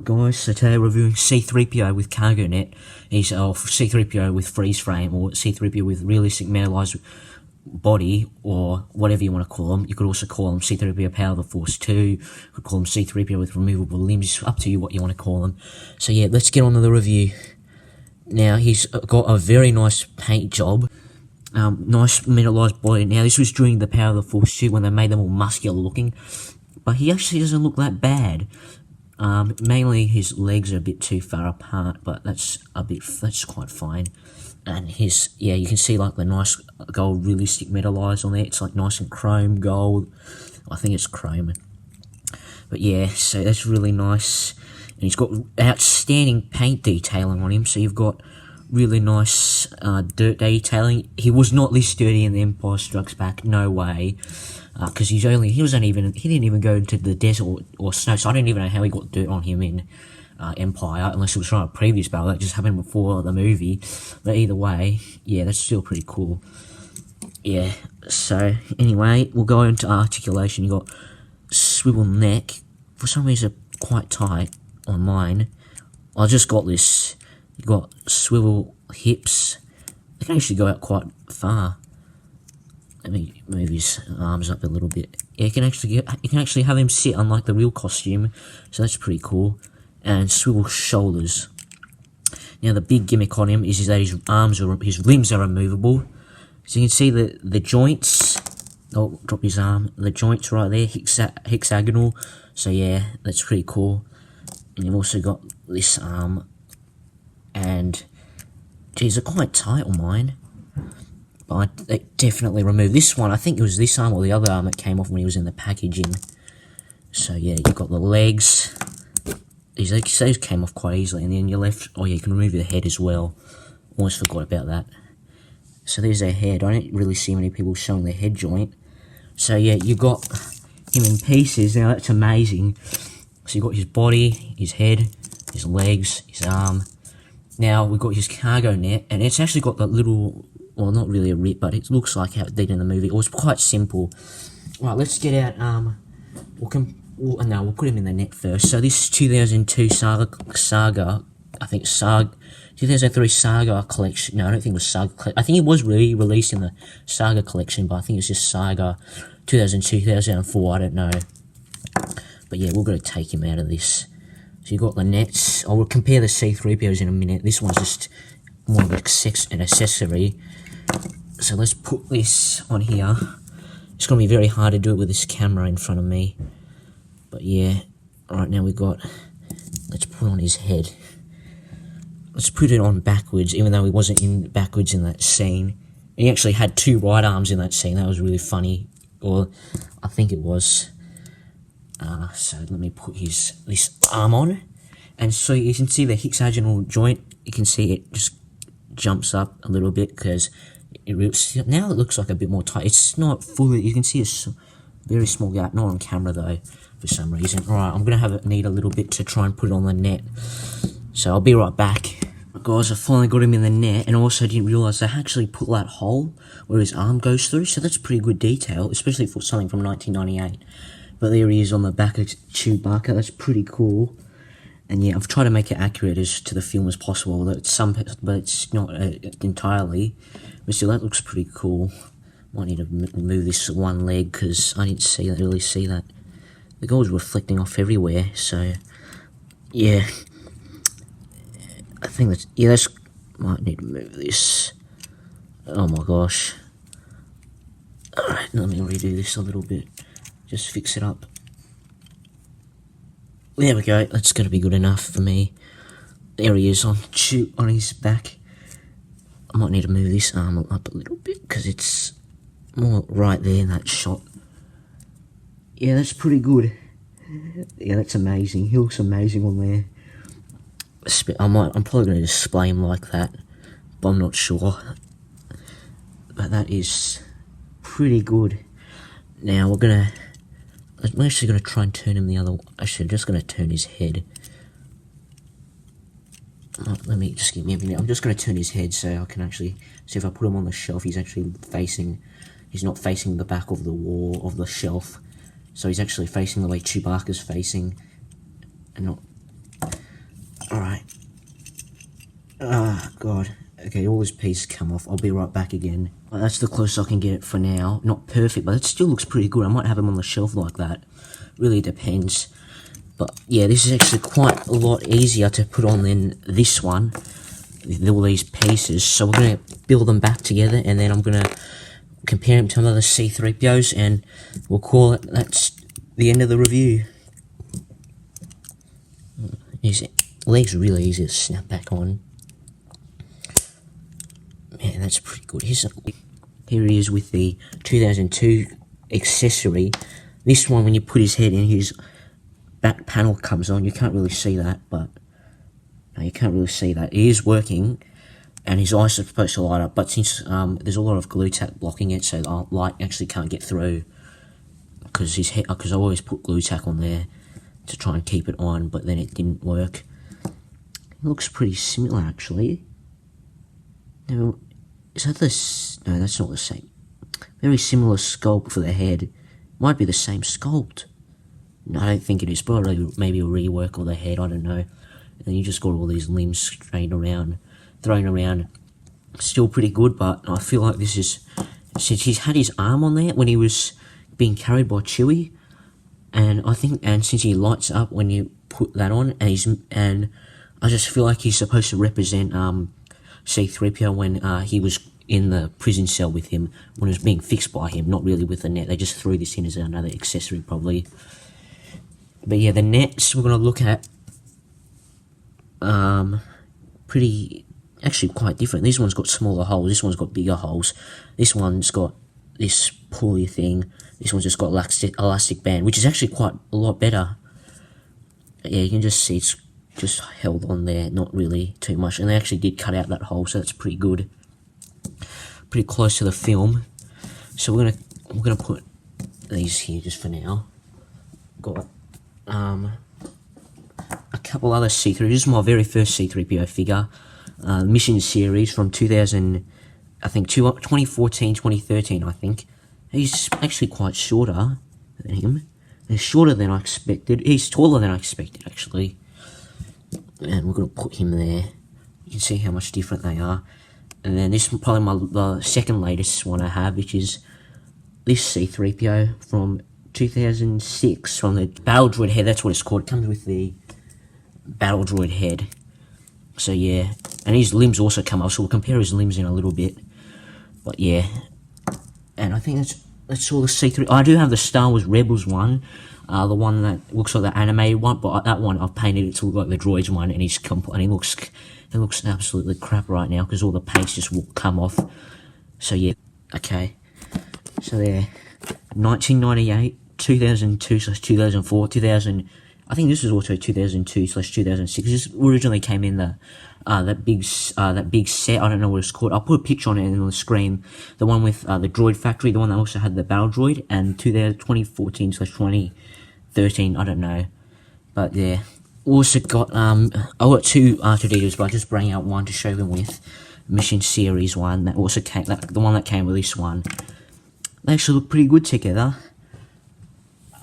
Guys, so today we're reviewing C-3PO with cargo net. He's C-3PO with freeze frame, or C-3PO with realistic metalized body, or whatever you want to call him. You could also call him C-3PO Power of the Force 2. You could call him C-3PO with removable limbs. It's up to you what you want to call him. So yeah, let's get on to the review. Now, he's got a very nice paint job. Nice metalized body. Now, this was during the Power of the Force 2 when they made them all muscular looking. But he actually doesn't look that bad. Mainly his legs are a bit too far apart, but that's quite fine. And you can see like the nice gold realistic metalized on there. It's like nice and chrome gold. I think it's chrome. But yeah, so that's really nice. And he's got outstanding paint detailing on him. So you've got really nice dirt detailing. He was not this dirty in The Empire Strikes Back. No way. Because he didn't even go into the desert or snow, so I don't even know how he got dirt on him in Empire, unless it was from a previous battle that just happened before the movie. But either way, yeah, that's still pretty cool. Yeah, so anyway, we'll go into articulation. You got swivel neck. For some reason, quite tight on mine. I just got this. You got swivel hips. They can actually go out quite far. Let me move his arms up a little bit. Yeah, you can actually have him sit unlike the real costume, so that's pretty cool. And swivel shoulders. Now the big gimmick on him is that his limbs are removable. So you can see the joints. Oh, drop his arm. The joints right there, hexagonal. So yeah, that's pretty cool. And you've also got this arm. And geez, they're quite tight on mine. But they definitely removed this one. I think it was this arm or the other arm that came off when he was in the packaging. So yeah, you've got the legs. These came off quite easily. And then your left, oh yeah, you can remove the head as well. Almost forgot about that. So there's their head. I don't really see many people showing their head joint. So yeah, you got him in pieces. Now that's amazing. So you got his body, his head, his legs, his arm. Now we've got his cargo net, and it's actually got that little, well, not really a rip, but it looks like how it did in the movie. It was quite simple. Right, let's get out, we'll put him in the net first. So this is 2002 Saga, I think 2003 Saga collection. No, I don't think it was Saga collection. I think it was re-released in the Saga collection, but I think it's just Saga 2002, 2004, I don't know. But yeah, we're going to take him out of this. So you got the nets. I will compare the C-3POs in a minute. This one's just more of an accessory. So let's put this on here. It's going to be very hard to do it with this camera in front of me. But yeah, right now let's put on his head. Let's put it on backwards, even though he wasn't in backwards in that scene. He actually had two right arms in that scene. That was really funny. Or I think it was. So let me put this arm on. And so you can see the hexagonal joint. You can see it just jumps up a little bit because now it looks like a bit more tight. It's not fully, you can see a very small gap, not on camera though, for some reason. Alright, I'm going to need a little bit to try and put it on the net. So I'll be right back. Guys, I finally got him in the net, and also didn't realise they actually put that hole where his arm goes through, so that's pretty good detail, especially for something from 1998. But there he is on the back of Chewbacca. That's pretty cool. And yeah, I've tried to make it accurate as to the film as possible. But it's not entirely. But still, that looks pretty cool. Might need to remove this one leg because I didn't really see that. The gold was reflecting off everywhere. So yeah, I think might need to move this. Oh my gosh. Alright, let me redo this a little bit. Just fix it up. There we go. That's going to be good enough for me. There he is on his back. I might need to move this arm up a little bit because it's more right there in that shot. Yeah, that's pretty good. Yeah, that's amazing. He looks amazing on there. I'm probably going to display him like that, but I'm not sure. But that is pretty good. Now I'm actually going to try and turn him the other way. Actually, I'm just going to turn his head. Let me just give me a minute. I'm just going to turn his head so I can actually see if I put him on the shelf. He's not facing the back of the wall of the shelf. So he's actually facing the way Chewbacca's facing. And not. Alright. Ah, God. Okay, all this piece come off. I'll be right back again. Well, that's the closest I can get it for now. Not perfect, but it still looks pretty good. I might have them on the shelf like that. Really depends. But yeah, this is actually quite a lot easier to put on than this one. With all these pieces. So we're going to build them back together, and then I'm going to compare them to another C-3POs, and we'll call it, that's the end of the review. His legs are really easy to snap back on. Man, that's pretty good. Here he is with the 2002 accessory. This one, when you put his head in, his back panel comes on. You can't really see that, but no, you can't really see that. It is working, and his eyes are supposed to light up, but since there's a lot of glue tack blocking it, so the light actually can't get through, because I always put glue tack on there to try and keep it on, but then it didn't work. It looks pretty similar, actually. Now, is that no, that's not the same. Very similar sculpt for the head. Might be the same sculpt. No, I don't think it is. Probably maybe a rework of the head, I don't know. And then you just got all these limbs thrown around. Still pretty good, but I feel like this is, since he's had his arm on there when he was being carried by Chewie, and since he lights up when you put that on, and I just feel like he's supposed to represent C-3PO when he was in the prison cell with him, when it was being fixed by him, not really with the net. They just threw this in as another accessory, probably. But yeah, the nets we're going to look at, actually quite different. This one's got smaller holes, this one's got bigger holes. This one's got this pulley thing, this one's just got elastic band, which is actually quite a lot better. Yeah, you can just see it's just held on there, not really too much, and they actually did cut out that hole, so that's pretty good. Pretty close to the film. So we're gonna put these here just for now. Got a couple other C3. This is my very first C-3PO figure. Mission series from 2000, I think 2014, 2013. I think he's actually quite shorter than him. He's shorter than I expected. He's taller than I expected, actually. And we're gonna put him there. You can see how much different they are. And then this is probably the second latest one I have, which is this C-3PO from 2006, from the Battle Droid head. That's what it's called. It comes with the Battle Droid head. So yeah, and his limbs also come up, so we'll compare his limbs in a little bit. But yeah, and I think that's all the C3. I do have the Star Wars Rebels one, the one that looks like the animated one, but that one I've painted it to look like the droids one, and he looks absolutely crap right now because all the paints just will come off. So yeah, okay. So there, 1998, 2002/2004, 2000. I think this is also 2002/2006. This originally came in that big set. I don't know what it's called. I'll put a picture on it on the screen. The one with the Droid Factory, the one that also had the Battle Droid, and 2014/2013. I don't know, but yeah. Also got I got two R2-D2s, but I just bring out one to show them with. Mission Series one that also came. The one that came with this one. They actually look pretty good together,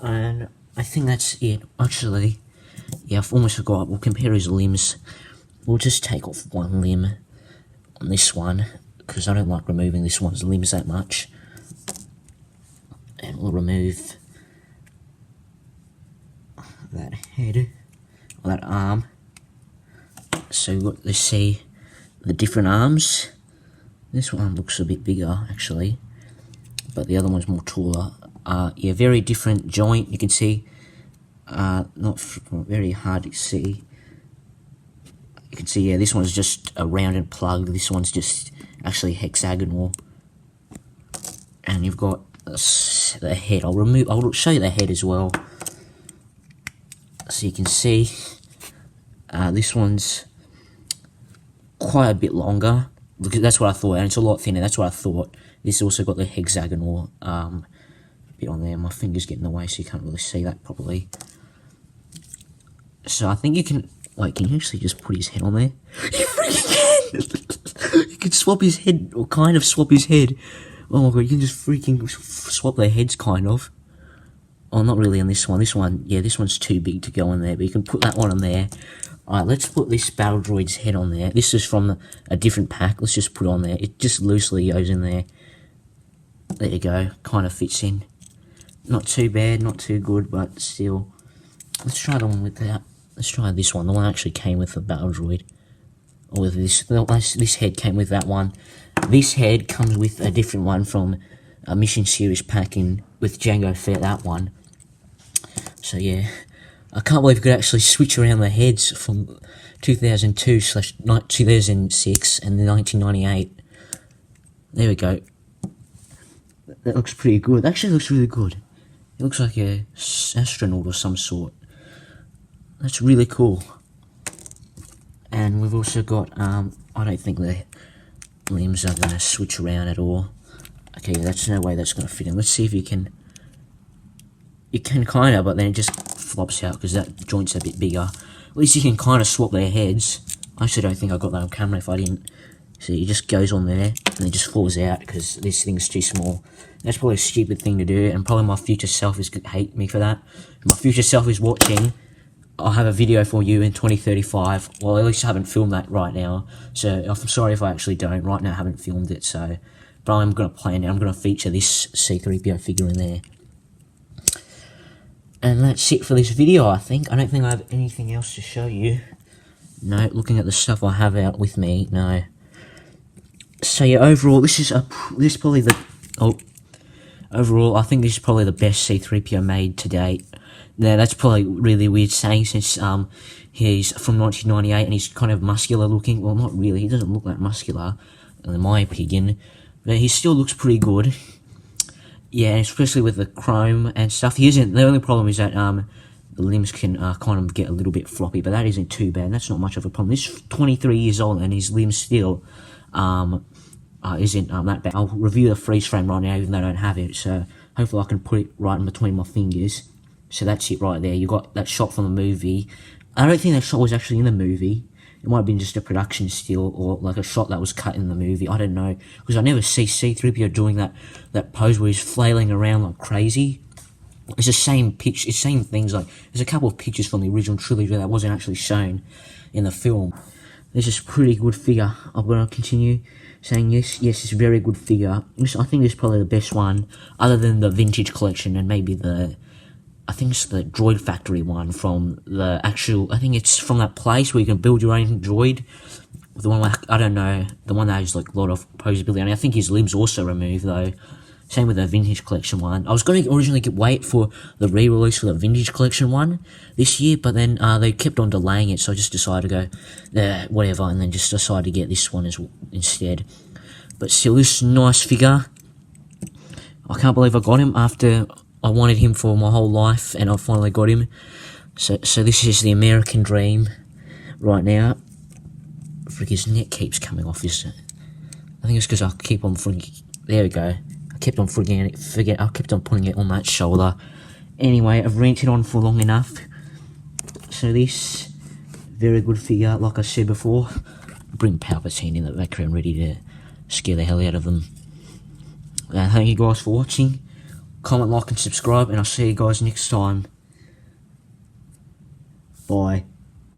and I think that's it. Actually, yeah, I've almost forgot. We'll compare his limbs. We'll just take off one limb on this one, because I don't like removing this one's limbs that much. And we'll remove that head, or that arm. So let's see the different arms. This one looks a bit bigger, actually, but the other one's more taller. Yeah, very different joint. You can see, not very hard to see. You can see, yeah, this one's just a rounded plug. This one's just actually hexagonal. And you've got the head. I'll show you the head as well, so you can see. This one's quite a bit longer. Look, that's what I thought, and it's a lot thinner. That's what I thought. This also got the hexagonal bit on there. My finger's getting in the way, so you can't really see that properly. So I think you can. Wait, can you actually just put his head on there? You freaking can! You can swap his head, or kind of swap his head. Oh my god, you can just freaking swap their heads, kind of. Oh, not really on this one. This one, yeah, this one's too big to go on there, but you can put that one on there. Alright, let's put this battle droid's head on there. This is from a different pack. Let's just put it on there. It just loosely goes in there. There you go. Kind of fits in. Not too bad, not too good, but still. Let's try the one with that. Let's try this one. The one actually came with the battle droid. Or with this. This head came with that one. This head comes with a different one from a Mission Series pack in with Jango Fett, that one. So yeah. I can't believe we could actually switch around the heads from 2002/2006 and then 1998. There we go. That looks pretty good. That actually looks really good. It looks like a astronaut or some sort. That's really cool. And we've also got, I don't think the limbs are going to switch around at all. Okay, that's no way that's going to fit in. Let's see if you can. You can kind of, but then it just flops out because that joint's a bit bigger. At least you can kind of swap their heads. I actually don't think I got that on camera if I didn't. See, it just goes on there and it just falls out because this thing's too small. That's probably a stupid thing to do, and probably my future self is going to hate me for that. If my future self is watching, I'll have a video for you in 2035. Well, at least I haven't filmed that right now. So I'm sorry if I actually don't. Right now I haven't filmed it, so. But I'm going to plan it. I'm going to feature this C-3PO figure in there. And that's it for this video, I think. I don't think I have anything else to show you. No, looking at the stuff I have out with me, no. So yeah, overall, this is probably the... Oh. Overall, I think this is probably the best C-3PO made to date. Now, that's probably really weird saying since he's from 1998 and he's kind of muscular looking. Well, not really. He doesn't look that muscular, in my opinion. But he still looks pretty good. Yeah, especially with the chrome and stuff. He isn't. The only problem is that the limbs can kind of get a little bit floppy, but that isn't too bad. That's not much of a problem. He's 23 years old and his limbs still isn't that bad. I'll review the freeze frame right now, even though I don't have it. So hopefully I can put it right in between my fingers. So that's it right there. You got that shot from the movie. I don't think that shot was actually in the movie. It might have been just a production still, or like a shot that was cut in the movie. I don't know, because I never see C-3PO doing that pose where he's flailing around like crazy. It's the same pitch, it's same things. Like there's a couple of pictures from the original trilogy that wasn't actually shown in the film. This is a pretty good figure. I'm gonna continue saying yes, it's a very good figure. I think this is probably the best one, other than the vintage collection and maybe I think it's the Droid Factory one from the actual, I think it's from that place where you can build your own droid. The one, like, I don't know, the one that has like a lot of posability. I mean, I think his limbs also removed though. Same with the vintage collection one. I was going to originally wait for the re-release for the vintage collection one this year, but then they kept on delaying it, so I just decided to go, whatever, and then just decided to get this one instead. But still, this nice figure. I can't believe I got him after I wanted him for my whole life, and I finally got him. So this is the American dream right now. Frick, his neck keeps coming off, isn't it? I think it's because I keep on there we go. I kept on I kept on putting it on that shoulder. Anyway, I've rented on for long enough. So this, very good figure, like I said before. Bring Palpatine in the background ready to scare the hell out of them. Thank you guys for watching. Comment, like and subscribe, and I'll see you guys next time. Bye.